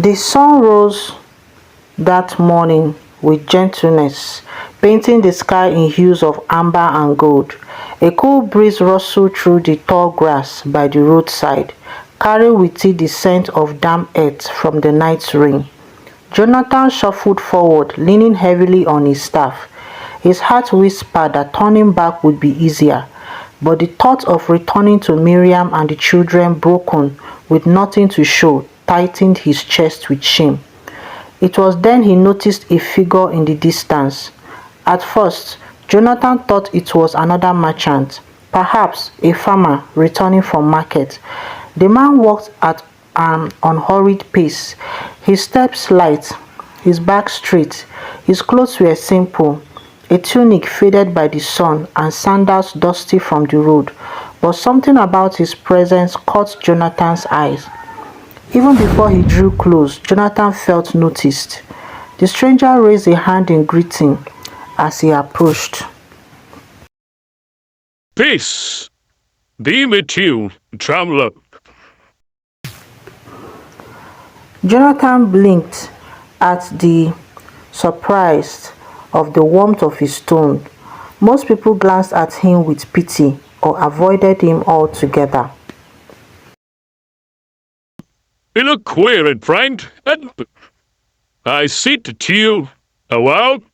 The sun rose that morning with gentleness, painting the sky in hues of amber and gold. A cool breeze rustled through the tall grass by the roadside, carrying with it the scent of damp earth from the night's rain. Jonathan shuffled forward, leaning heavily on his staff. His heart whispered that turning back would be easier, but the thought of returning to Miriam and the children broken with nothing to show tightened his chest with shame. It was then he noticed a figure in the distance. At first, Jonathan thought it was another merchant, perhaps a farmer returning from market. The man walked at an unhurried pace, his steps light, his back straight. His clothes were simple, a tunic faded by the sun and sandals dusty from the road, but something about his presence caught Jonathan's eyes. Even before he drew close, Jonathan felt noticed. The stranger raised a hand in greeting as he approached. Peace be with you, traveler. Jonathan blinked at the surprise of the warmth of his tone. Most people glanced at him with pity or avoided him altogether. You look queer and frank, and I sit to you a while.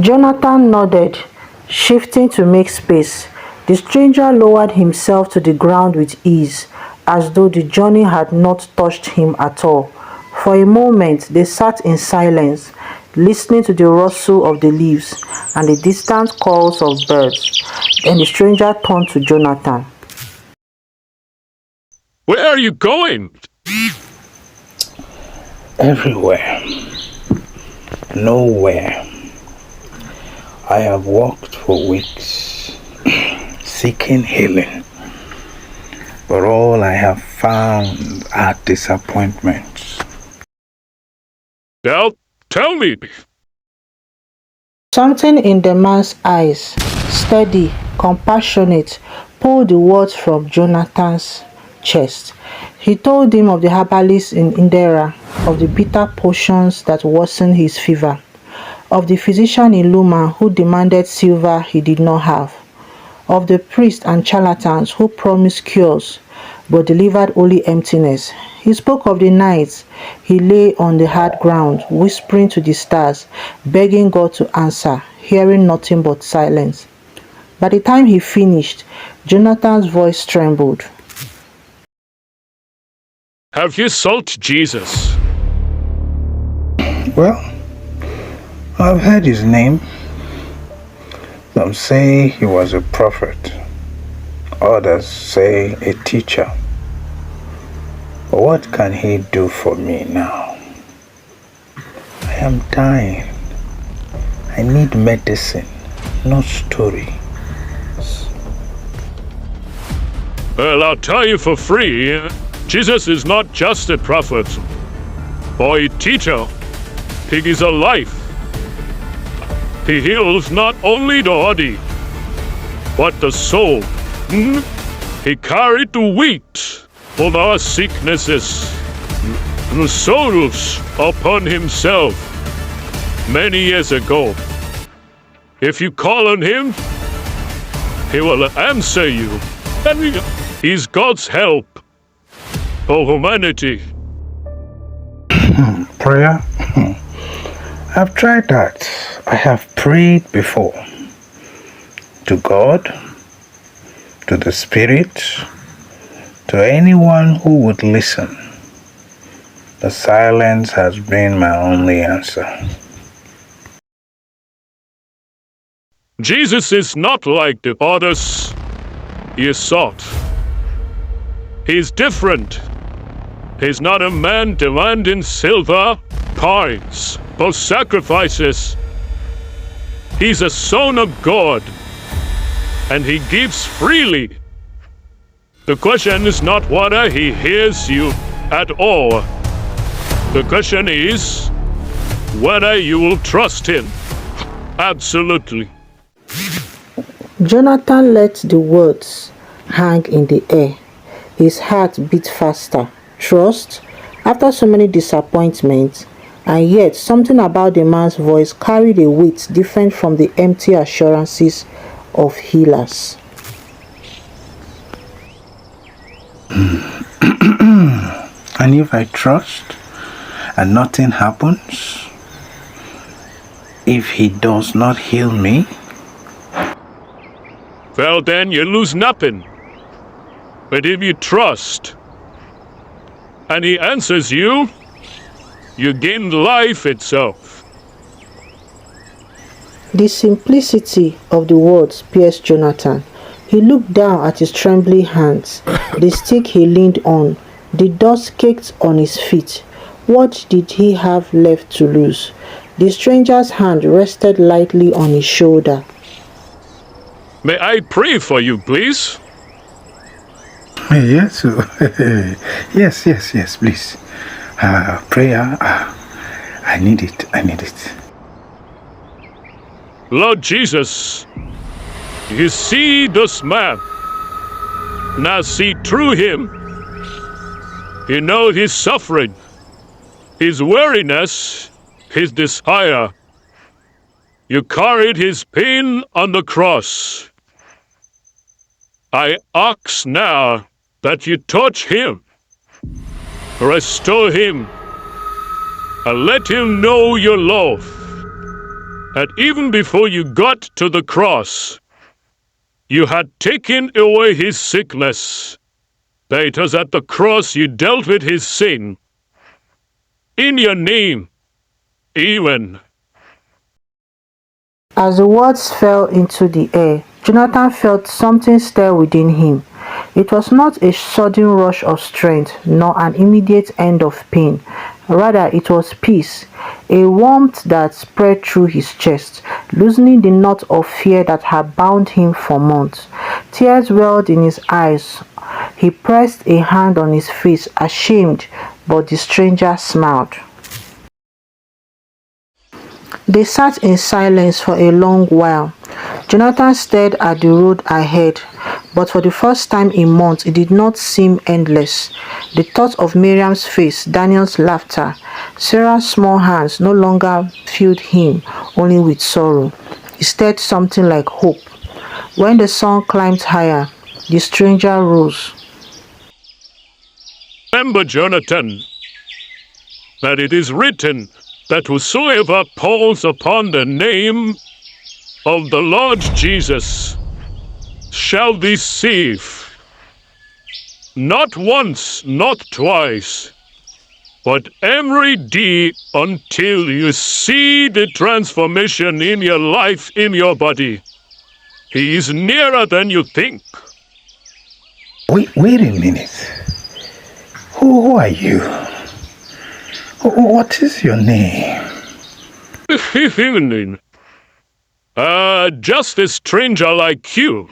Jonathan nodded, shifting to make space. The stranger lowered himself to the ground with ease, as though the journey had not touched him at all. For a moment, they sat in silence, listening to the rustle of the leaves and the distant calls of birds. Then the stranger turned to Jonathan. Where are you going? Everywhere. Nowhere. I have walked for weeks, seeking healing, but all I have found are disappointments. Now, tell me. Something in the man's eyes, steady, compassionate, pulled the words from Jonathan's chest. He told him of the herbalist in Indera, of the bitter potions that worsened his fever, of the physician in Luma who demanded silver he did not have, of the priests and charlatans who promised cures but delivered only emptiness. He spoke of the nights he lay on the hard ground, whispering to the stars, begging God to answer, hearing nothing but silence. By the time he finished, Jonathan's voice trembled. Have you sought Jesus? Well, I've heard his name. Some say he was a prophet. Others say a teacher. But what can he do for me now? I am dying. I need medicine, not story. Well, I'll tell you for free. Jesus is not just a prophet or a teacher. He is alive. He heals not only the body, but the soul. He carried the weight of our sicknesses and sorrows upon himself many years ago. If you call on him, he will answer you. And he is God's help for humanity. Prayer? I've tried that. I have prayed before. To God, to the Spirit, to anyone who would listen. The silence has been my only answer. Jesus is not like the others you sought. He's different. He's not a man demanding silver, coins, or sacrifices. He's a son of God, and he gives freely. The question is not whether he hears you at all. The question is whether you will trust him. Absolutely. Jonathan let the words hang in the air. His heart beat faster. Trust? After so many disappointments, and yet something about the man's voice carried a weight different from the empty assurances of healers. And if I trust and nothing happens, if he does not heal me, well, then you lose nothing. But if you trust and he answers you, you gain life itself. The simplicity of the words pierced Jonathan. He looked down at his trembling hands, the stick he leaned on, the dust caked on his feet. What did he have left to lose? The stranger's hand rested lightly on his shoulder. May I pray for you, please? yes, yes, please. Prayer, I need it. Lord Jesus, you see this man. Now see through him. You know his suffering, his weariness, his desire. You carried his pain on the cross. I ask now that you touch him, restore him, and let him know your love. That even before you got to the cross, you had taken away his sickness. That it was at the cross you dealt with his sin. In your name, amen. As the words fell into the air, Jonathan felt something stir within him. It was not a sudden rush of strength, nor an immediate end of pain. Rather, it was peace, a warmth that spread through his chest, loosening the knot of fear that had bound him for months. Tears welled in his eyes. He pressed a hand on his face, ashamed, but the stranger smiled. They sat in silence for a long while. Jonathan stared at the road ahead, but for the first time in months it did not seem endless. The thought of Miriam's face, Daniel's laughter, Sarah's small hands no longer filled him only with sorrow. Instead, something like hope. When the sun climbed higher, the stranger rose. Remember, Jonathan, that it is written that whosoever calls upon the name of the Lord Jesus shall be saved. Not once, not twice, but every day until you see the transformation in your life, in your body. He is nearer than you think. Wait a minute. Who are you? What is your name? Just a stranger like you.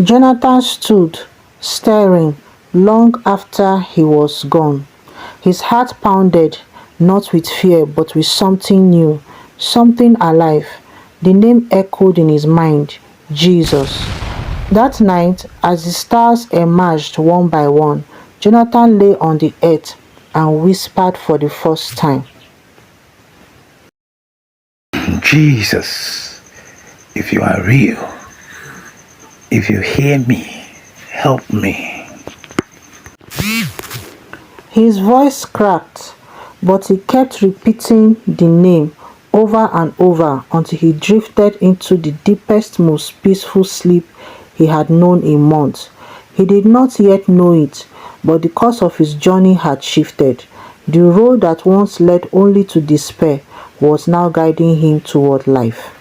Jonathan stood, staring, long after he was gone. His heart pounded, not with fear, but with something new, something alive. The name echoed in his mind, Jesus. That night, as the stars emerged one by one, Jonathan lay on the earth and whispered for the first time, Jesus, if you are real, if you hear me, help me. His voice cracked, but he kept repeating the name over and over until he drifted into the deepest, most peaceful sleep he had known in months. He did not yet know it, but the course of his journey had shifted. The road that once led only to despair was now guiding him toward life.